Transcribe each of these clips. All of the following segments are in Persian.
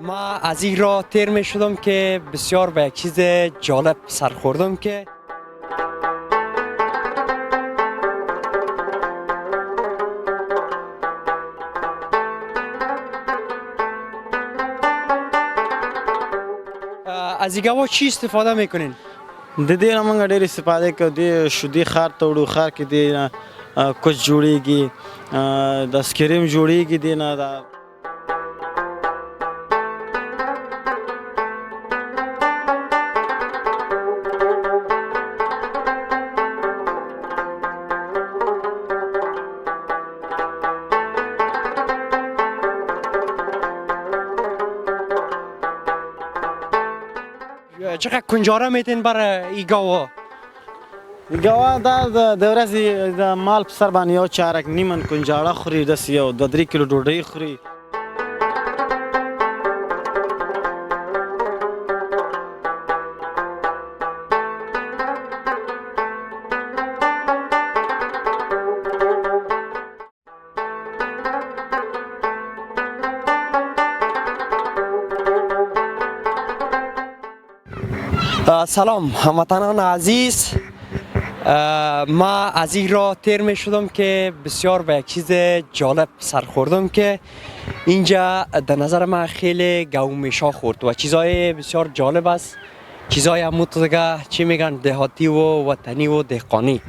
ما از این راه تیر می شدم که بسیار به یک چیز جالب سر خوردم که از این گوا چی استفاده میکنین؟ د دې نه موږ ډېر استفاده کوو. د شودې ښار ته وړو، ښار کې د کوچ جوړېږي، د اسکریم جوړېږي دې نه. چقدر کنجاره میتین برای این گوا؟ ګوا دا د ورځې د مال په سر باندې یو چارک نیمن کنجاړه خوري، داسې یو 2-3 کیلو ډوډۍ خوري. سلام هموطنان عزیز، ما از این راه تیر می شدم که بسیار به یک چیز جالب سر خوردم که اینجا در نظر من خیلی گومیشا خورد و چیزای بسیار جالب است، چیزای همون دیگه چی میگن دهاتی و وطنی و دهقانی.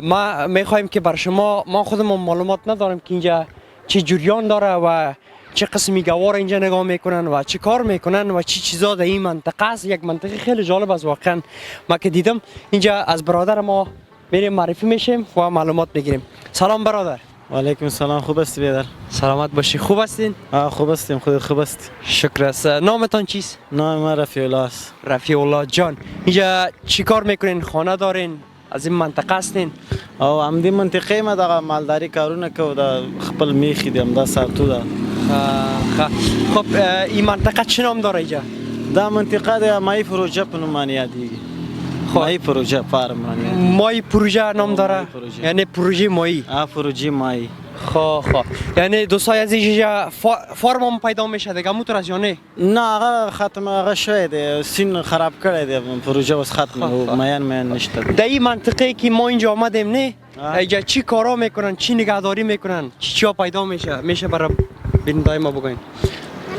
ما میخوایم که بر شما، ما خودمون معلومات نداریم که اینجا چی جریان داره و چه قسمی گوار اینجا نگاه میکنن و چه کار میکنن و چی چیزا در این منطقه است. یک منطقه خیلی جالب است واقعا. ما که دیدم اینجا از برادر ما میریم معرفی میشیم و معلومات میگیریم. سلام برادر. و علیکم سلام. خوب هستی بیادر؟ سلامت باشی. خوب هستین؟ خوب هستیم. خودت خوب است؟ شکر است. نامتان چیست؟ نام من رفیع الله است. رفیع الله جان. اینجا چی کار میکنین؟ خانه دارین؟ از این منطقه هستین؟ او همدې منطقې ما دغه مالداري کارونه کوو، د خپل میخې دي، همدا ساتو ده. خب این منطقه چه نام داره اینجا؟ دا منطقه د ماهی پروژه په نوم باندې یادېږي. ماهی پروژه فارم باندې. ماهی پروژه نام داره؟ یعنی پروژه ماهی؟ پروژه ماهی. خب یعنی دوستای از اینجا فارم هم پیدا میشه دیگه همونطور است یا نه؟ نه هغه ختم، هغه شوی دی، سین خراب کړی دی، پروژه اوس ختمه، میان نشته. در این منطقه که ما اینجا آمدیم نه، اینجا چی کارا میکنن، چی نگهداری میکنن، چی پیدا میشه برای بینندای ما بگوین؟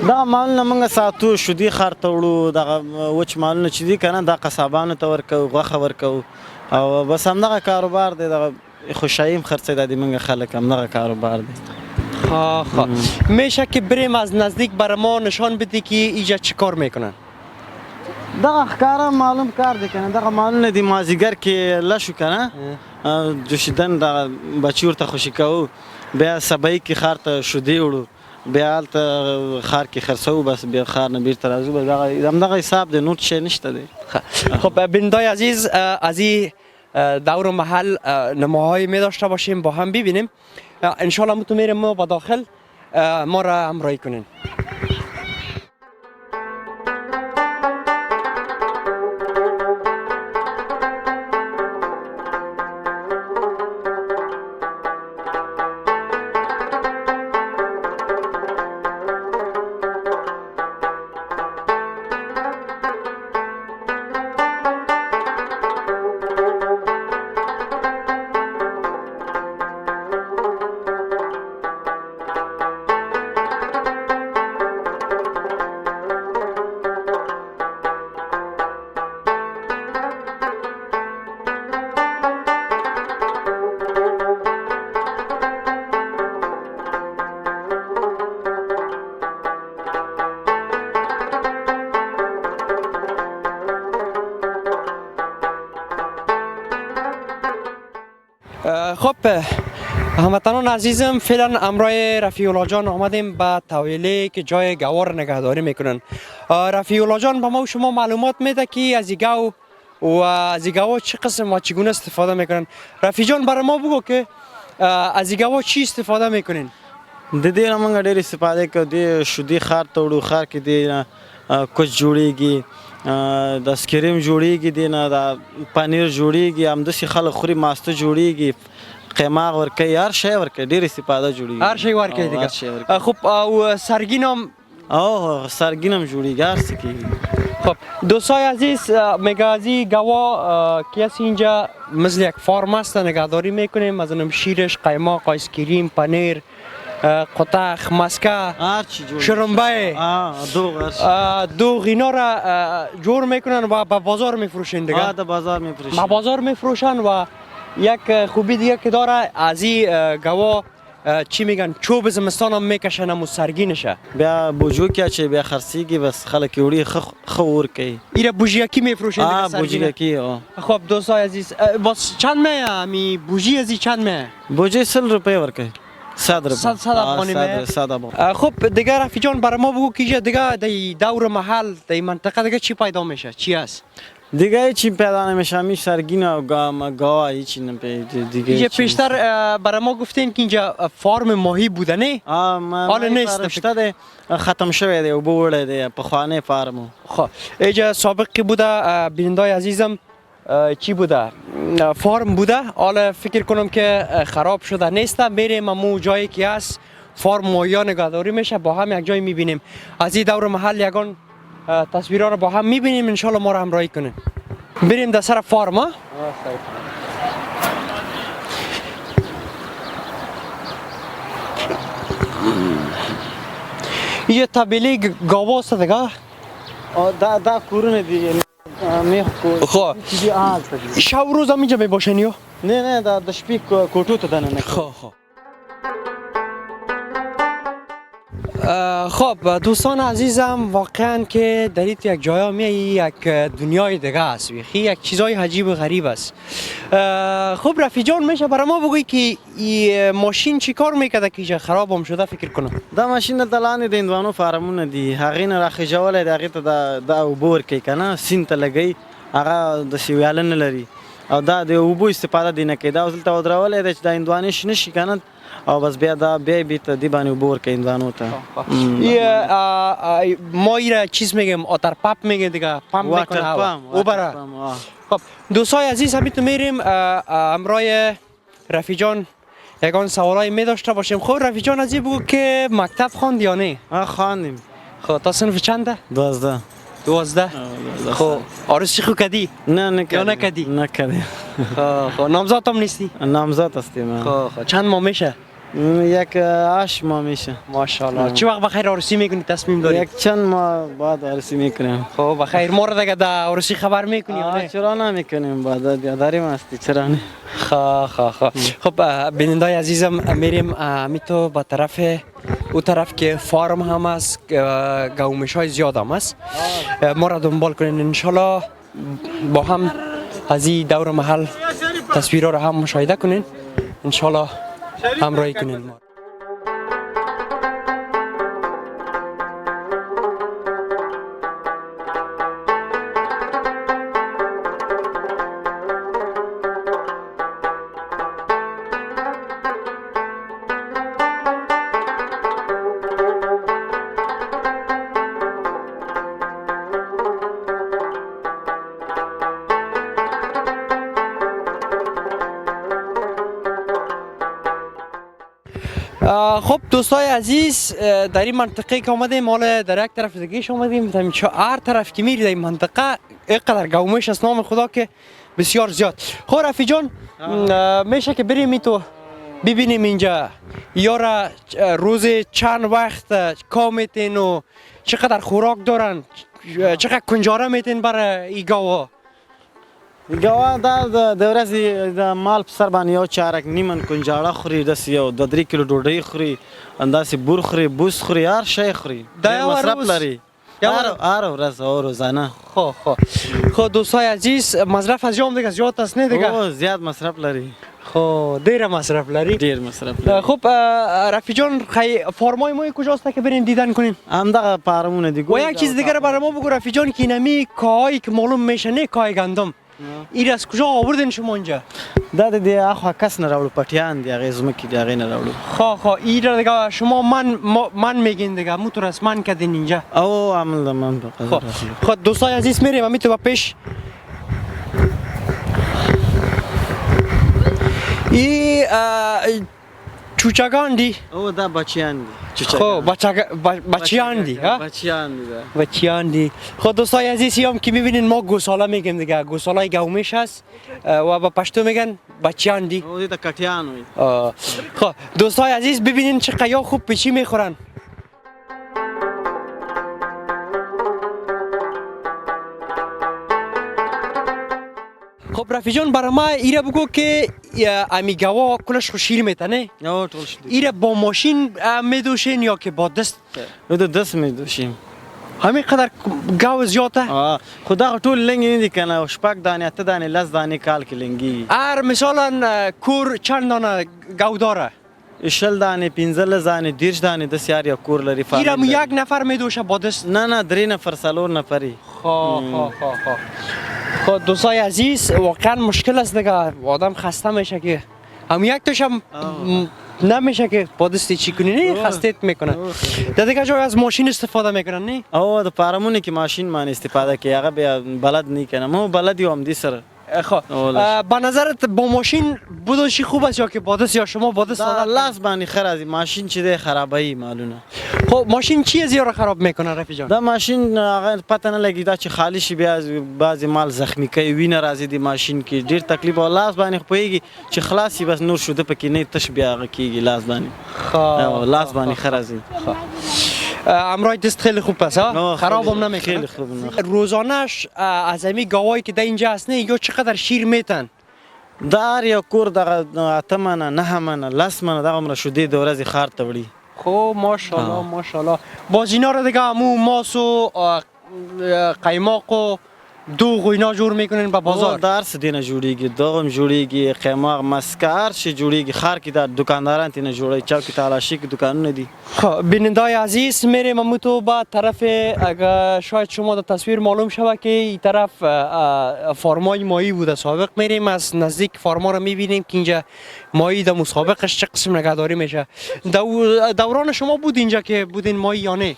دا مالونه موږ ساتو، شودې ښار ته وړو، دغه وچ مالونه چې دي که نه دا قصابانو ته ورکوو، غوښه ورکوو او بس همدغه کاروبار دی. دغه خوشاییم خرڅی دا دی، موږ خلک همدغه کاروبار دی. میشه که بریم از نزدیک برای ما نشان بدی که اینجا چی کار میکنن؟ دغه ښکاره معلوم کار دی که نه، دغه مالونه دي مازدیګر کې لشو که نه جوشیدن، دغه بچي ورته خوشي کوو، بیا سبایی کې ښار ته شودې وړو، بیا هلته ښار کې خرڅوو، بس بیا ښار نه بیرته راځو، بس همدغه حساب دی، نور شی نشته دی. خب بینندای عزیز، از این دور و محل نماهایی می داشته باشیم، با هم ببینیم. انشالله ما تو میریم ما با داخل ما را همراهی کنین. خب هموطنان عزیزم، فعلا امرای رفیع الله جان آمدیم به طویله که جای گوار نگهداری میکنن. رفیع الله جان به ما و شما معلومات میده که از این گو و از این گوا چه قسم و چگونه استفاده میکنن. رفیع جان برای ما بگو که از این گوا چی استفاده میکنین؟ د دې نه موږ ډېر استفاده کوو. د شودې ښار ته وړو، ښار کې د کوچ جوړېږي، د اسکریم جوړېږي، دې نه د پنیر جوړېږي، همداسې خلک خوري، ماسته جوړېږي، قیماق ورکوي، هر شی ورکوي، ډېر استفاده جوړېږي، هر شی ورکوي دیگه. خب او سرگین هم آه سرگینم جوړیږي هر څه کېږي. خب دوستای عزیز میگه از این گوا کسی اینجا مثل یک فارم است نگهداری میکنیم مثلا شیرش قیماق آیسکریم پنیر قطخ مسکه هر چی جوړ شرمبه دوغ هر چی. دوغ اینا را جور میکنن و به بازار میفروشن دیگه د بازار میفروشن. به بازار میفروشن و یک خوبی دیگه که داره از این گوا چی میگن چوب زمستان هم میکشن و سرگینشه بیا بوجو کې چې بیا خرڅیږي بس خلک وړي خو ور کوي. ایره بوجیکی میفروشن دیگه بوجی سرگینه. کې خب دوستای عزیز باز چند میه می بوجی ازی چند میه بوجی 100 روپیه ورکوي. 100 روپیه. 100 افغانی میه. 100 افغانی. خب دیگه رفیق جان برای ما بگو که دیگه در دور محل در منطقه دیگه چی پیدا میشه چی است دیگه چی پیدا نمیشه همیش سرگین و گاوا هیچی دیگه. اینجا پیشتر برای ما گفتین که اینجا فارم ماهی بوده نه؟ حالا نیست. شده ختم شده دی و بوده دی پخوانه فارمو. خب اینجا سابقی بوده بینندای عزیزم چی بوده فارم بوده حالا فکر کنم که خراب شده نیست میریم امو جایی که هست فارم ماهی نگهداری میشه با هم یک جای میبینیم از این دور محل یگان تصویرها رو با هم میبینیم انشالله ما رو همراهی کنیم بریم در سر فارم ها یه تبیله گاواست دیگه دا کورونه دی میخ کو. خب چیزی آلت دی. شب روز هم اینجا میباشن یو نه دا د شپې کوټو ته دننه. خب دوستان عزیزم واقعا که در این یک جای میای یک دنیای دیگه است ویخی یک چیزای عجیب و غریب است. خب رفیق جان میشه برای ما بگوی که این ماشین چی کار میکرده که اینجا خراب هم شده فکر کنم دا ماشین د لاندې د اندوانو فارمونه دي هغې نه راخېژولی د هغې ته دا اوبه ورکوي که نه سیند ته لګوي هغه داسې ویاله نه لري او دا د اوبو استفاده دی نه کوي دا اوس دلته ودرولی دی چې دا هندوانې شنه شي که نه او بس بیا دا بیا بیت دی باندې اوبه ورکوي هندوانو ته. ما ایره چیز میگیم آتر پمپ میگه دیگه پمپ میکنه او برا. خب دوستای عزیز همین تو میریم همراه رفیق جان یگان سوالایی می داشته باشیم. خب رفیق جان از این بگو که مکتب خواند یا نه؟ خواندیم. خب تا صنف چنده؟ 12. 12. خب آرزوی خود کردی؟ نه نکردی. یا نکردی؟ نکردی. خب نامزد هم نیستی؟ نامزد هستیم. خب چند ماه میشه؟ یک 8 ماه میشه. ماشاءالله. چی وقت بخیر عروسی میکنی تصمیم داری؟ یک چند ماه بعد عروسی میکنیم. خب بخیر ما رو دیگه در عروسی خبر میکنی یا نه؟ چرا نمیکنیم بعد داریم هستی چرا نه؟ خب بینندای عزیزم میریم میتو با طرف او طرف که فارم هم است گومش های زیاد هم است ما را دنبال کنین انشالله با هم از این دور محل تصویرها را هم مشاهده کنین انشالله همراهی کنین ما. خب دوستای عزیز در این منطقه که آمدیم حالا در یک طرف دیگه آمدیم هر طرف که میری در این منطقه اینقدر گومش است نام خدا که بسیار زیاد. خب رفیق جان میشه که بریم تو ببینیم اینجا یارا روز چند وقت کام میتین و چقدر خوراک دارن چقدر کنجاره میتین برای ای گاوا گاوا دا د ورځې د مال په سر باندې یو چارک نیمن کنجاړه خوري داسې یو 2-3 کیلو ډوډۍ خوري انداسې بور خوري بوس خوري هر شی خوري دا مصرف لري هر ورځ او روزانه. خب دوستای عزیز مصرف از جام دیگه زیاد است نه دیگه زیاد مصرف لري. خب دیر مصرف لري. دیر مصرف لري. خب رفیق جان فارمای ما کجاست که بریم دیدن کنیم؟ همدغه فارمونه دیگه. و یک چیز دیگه برای ما بگو رفیق جان که اینمی کاهایی که معلوم میشه نه کاه گندم این از کجا آوردین شما اینجا؟ دا د دې اخوا کس نه راوړو پټیان دی هغې زمکې دی هغې نه راوړو. خب این را دیگه شما من میگین دیگه موتور است من کردین اینجا او عمل من بقدر. خب دوستای عزیز میریم امی تو با پیش چوچگان دی؟ او دا بچیان دی. خب بچیان دی ها؟ بچیان دی دا. بچیان دی. خب دوستای عزیزی هم که میبینین ما گوساله میگیم دیگه، گوسالای گومیش هست و با پشتو میگن بچیان دی. او دا کټیان وي. خب دوستای عزیز ببینین چه قیا خوب پیچی میخورن. خب رفیق جان برای ما ایره بگو که امی گوا کلش خو شیر میتنه؟ او ټول شدي. ایره با ماشین میدوشین یا که با دست؟ او دا دست میدوشیم. همین قدر گاو زیاده؟ خو دا ټول لنګ نه دي کنه، شپږ دانې اته دانې لس دانې کال کې لنګي. هر مثلا کور چند دانه گاو داره؟ شل دانې 15 دانې 10 دانې د سیار یا کور لري. ایره مو یک نفر میدوشه با دست؟ نه 3 نفر 4 نفری. خب دوستای عزیز واقعا مشکل است دیگه، آدم خسته میشه که هم یک توش هم نمیشه که با دستی چی کنی، نه خستت میکنه. دیگه جای از ماشین استفاده میکنن نه؟ او د پارمونه کې ماشین مان استفاده کوي، هغه بیا بلد نه کنه. مو بلد یم دي سره. خب با نظرت با ماشین بدوشی خوب است یا که با دست، یا شما با دست لاس باندې خرازی ماشین چې ده خرابای معلومه. خب ماشین چی زیرا خراب میکنه رفیق جان؟ دا ماشین هغه پته نه لګی دا چې خالی شي بیا بعضی مال زخمی کوي، وینه راځي دی ماشین کې ډیر تکلیف او لاس باندې خپويږي چې خلاصي بس نور شوده پکې نه تش بیا هغه کیږي لاس باندې. خب لاس باندې خرازی. امرای دست خیلی خوب است ها؟ خراب هم نمیکنه؟ خیلی خوب. روزانش از امی گاوایی که در اینجا هست نه یا چقدر شیر میتن؟ دار یا کور دغه اتمنه نه منه لس منه دغه مر شوده د ورځې خار ته وړي. خب ماشاءالله ماشاءالله. باز اینا رو دیگه همون ماس و قیماق و دوغ و اینا جور میکنین با بازار؟ درس دینه جوړیږي، دوغم جوړیږي، قیماق مسکار شي جوړیږي، خار کې د دکانداران تینه جوړي، چوک تالاشی کې دکانونه دي. خب بینندای عزیز میریم اموتو با طرف، اگر شاید شما در تصویر معلوم شود که این طرف فارمای ماهی بوده سابق، میریم از نزدیک فارما رو میبینیم که اینجا ماهی در مسابقش چه قسم نگهداری میشه. دوران شما بود اینجا که بودین ماهی یا نه؟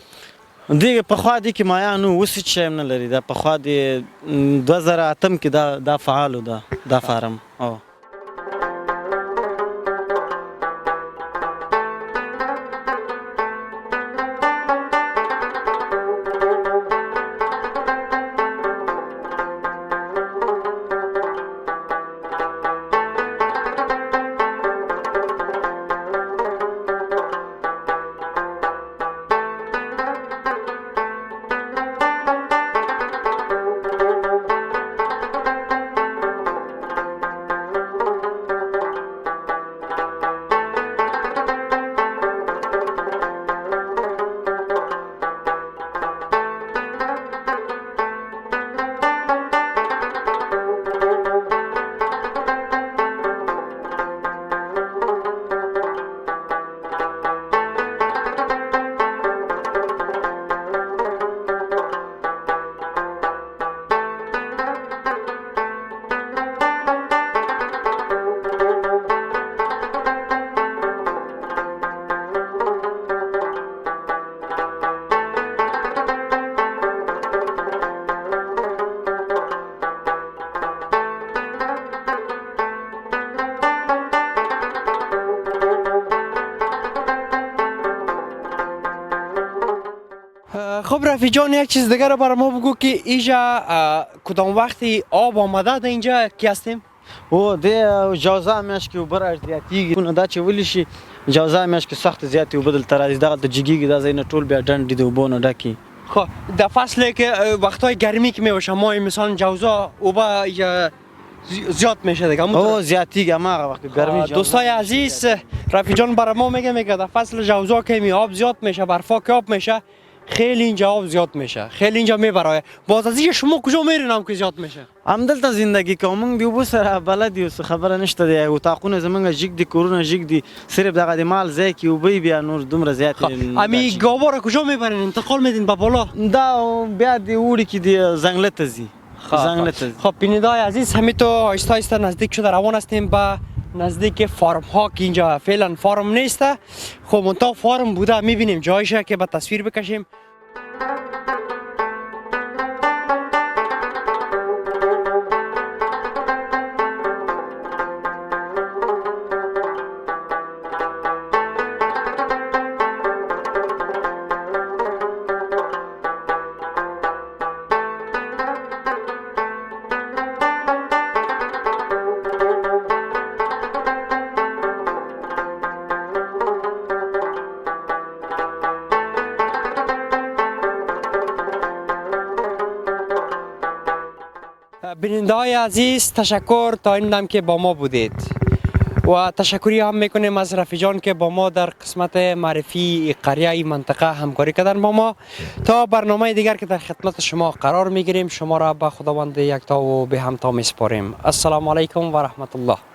دیگه په خوا دي کې مایانو وسې چیم نه لري، دا په خوا دي 2008 کې دا فعالو دا فارم. خب رفیق جان یک چیز دیگر رو برای ما بگو که اینجا کدام وقتی آب آمده در اینجا کی هستیم؟ او د جوزا میاش کې اوبر ارتیاتیږي نو دا چې ولې شي جوزا میاش کې سخت زیاتې وبدل تر از دغه د جګیږي دا زین ټول بیا ډنډ دی وبونه ډکی. خب در فصل که وقتای گرمی که میوشه ما مثلا جوزا اوبا زیاد میشه دیگه. او زیاتیږي ما وقت گرمی. دوستای عزیز رفیق جان برای ما میگه در فصل جوزا که می آب زیاد میشه، برفا که آب میشه خیلی اینجا آب زیاد میشه، خیلی اینجا میبره. باز از شما کجا میرین هم که زیاد میشه؟ همدلته زندگی کوم دی وبو سره بلد یو خبره نشته دی، او تاقونه زمونږ جګ دی کورونه جګ دی، صرف دغه د مال ځای کې وبې بیا نور دومره زیات. امی گاوا را کجا میبرین انتقال میدین به بالا؟ دا بیا دی وړي کې دی زنګله ته ځي. خب بینندای عزیز همین تو آهسته آهسته نزدیک شده روان هستیم به نزدیک فارم ها که اینجا فعلا فارم نیسته. خب منتها فارم بوده، میبینیم جایشه که به تصویر بکشیم. بیننده های عزیز تشکر تا این دم که با ما بودید و تشکری هم میکنیم از رفیق جان که با ما در قسمت معرفی قریه ای منطقه همکاری کردن با ما. تا برنامه دیگر که در خدمت شما قرار میگیریم شما را به خداوند یکتا و به همتا میسپاریم. السلام علیکم و رحمت الله.